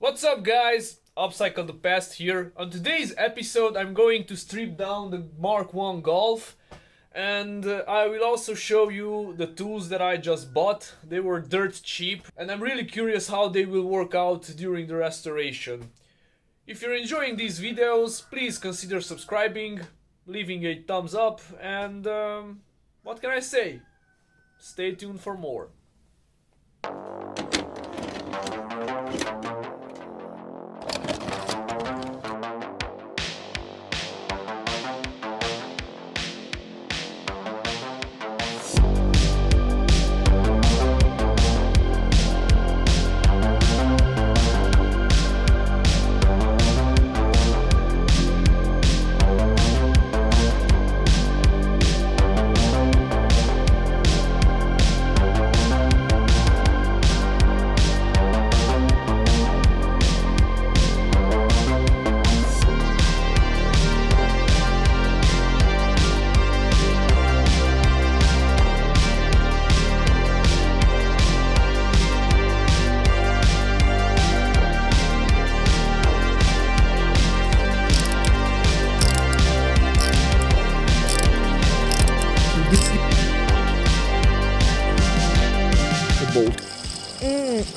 What's up guys, Upcycle the Past here. On today's episode I'm going to strip down the Mark 1 Golf and I will also show you the tools that I just bought. They were dirt cheap and I'm really curious how they will work out during the restoration. If you're enjoying these videos, please consider subscribing, leaving a thumbs up and what can I say? Stay tuned for more.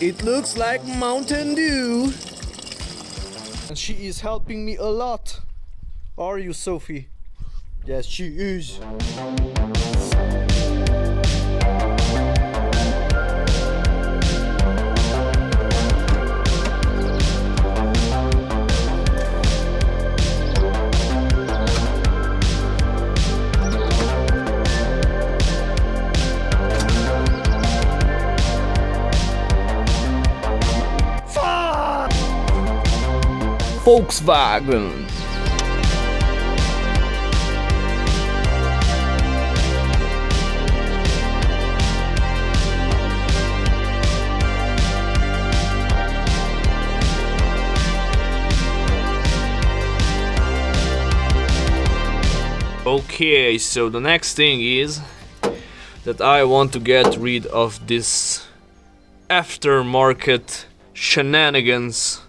It looks like Mountain Dew. And she is helping me a lot. Are you, Sophie? Yes, she is. Volkswagen. Okay, so the next thing is that I want to get rid of this aftermarket shenanigans.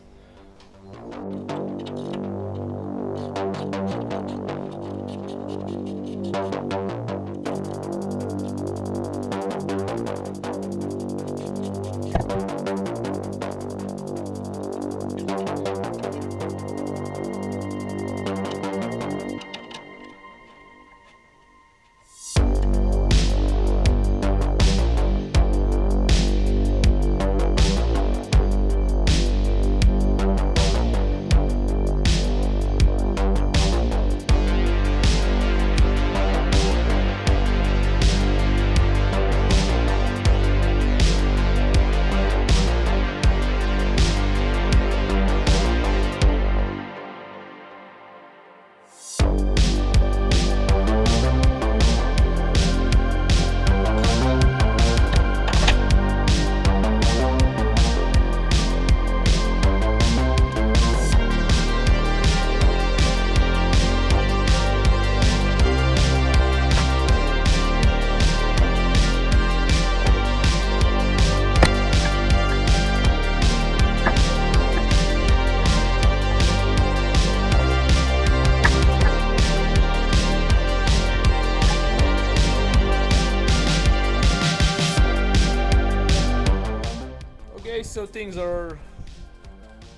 So things are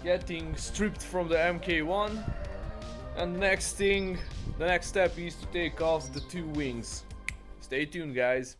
getting stripped from the MK1 and the next step is to take off the two wings. Stay tuned guys.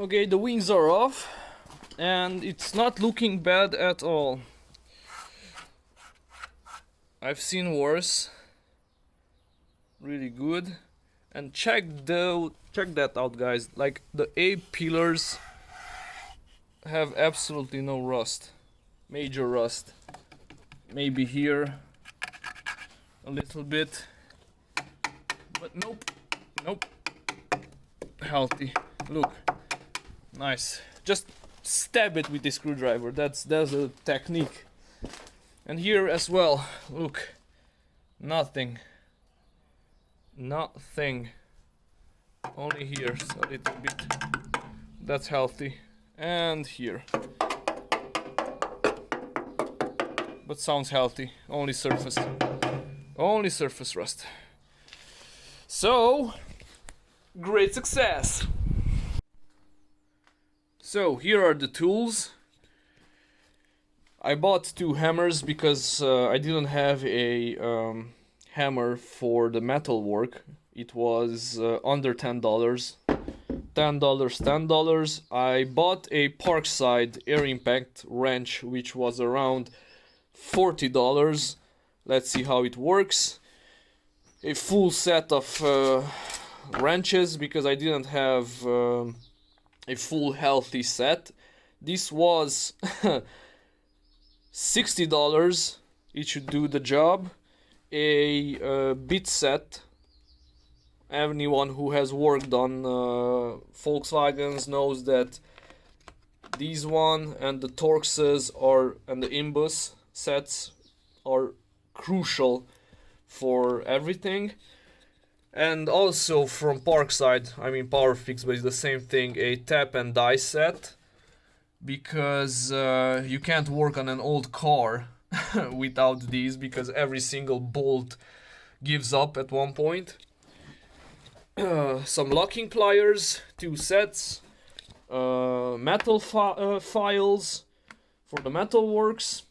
Okay, the wings are off and it's not looking bad at all. I've seen worse. Really good. And check that out, guys. Like, the A pillars have absolutely no rust. Major rust. Maybe here a little bit, but nope. Healthy. Look, nice. Just stab it with the screwdriver. That's a technique. And here as well. Look, nothing. Only here a little bit. That's healthy. And here. But sounds healthy. Only surface rust. So, great success. So here are the tools. I bought 2 hammers because I didn't have a hammer for the metal work. It was under $10. $10. I bought a Parkside air impact wrench, which was around $40. Let's see how it works. A full set of wrenches because I didn't have a full healthy set. This was $60. It should do the job. A bit set. Anyone who has worked on Volkswagens knows that these one and the Torxes and the Imbus sets are crucial for everything. And also from Parkside, I mean Powerfix, but it's the same thing, a tap and die set, because you can't work on an old car without these, because every single bolt gives up at one point. Some locking pliers, 2 sets, metal files for the metal works.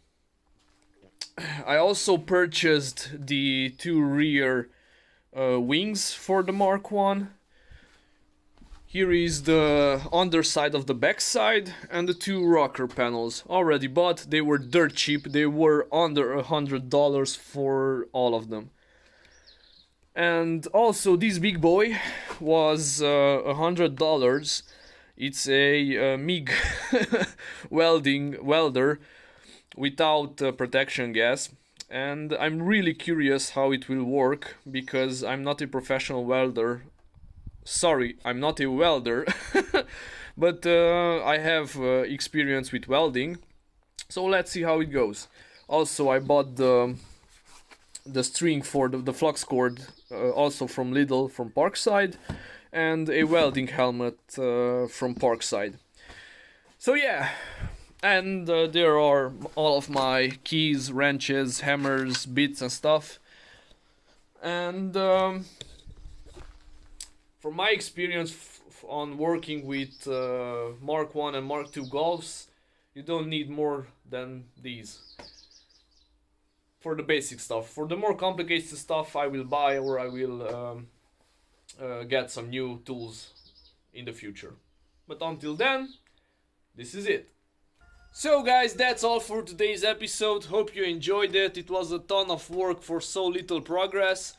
I also purchased the 2 rear wings for the Mark 1. Here is the underside of the backside and the 2 rocker panels. Already bought, they were dirt cheap, they were under $100 for all of them. And also this big boy was $100. It's a MIG welder without protection gas. And I'm really curious how it will work, because I'm not a professional welder. Sorry, I'm not a welder, but I have experience with welding. So let's see how it goes. Also, I bought the string for the flux cord, also from Lidl, from Parkside, and a welding helmet from Parkside. So yeah, and there are all of my keys, wrenches, hammers, bits and stuff. And from my experience on working with Mark 1 and Mark 2 Golfs, you don't need more than these for the basic stuff. For the more complicated stuff, I will buy, or I will get some new tools in the future. But until then, this is it. So guys, that's all for today's episode. Hope you enjoyed it. It was a ton of work for so little progress.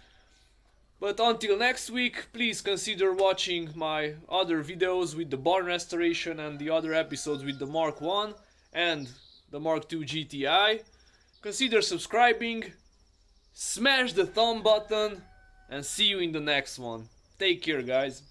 But until next week, please consider watching my other videos with the barn restoration and the other episodes with the Mark 1 and the Mark 2 GTI. Consider subscribing, smash the thumb button, and see you in the next one. Take care, guys.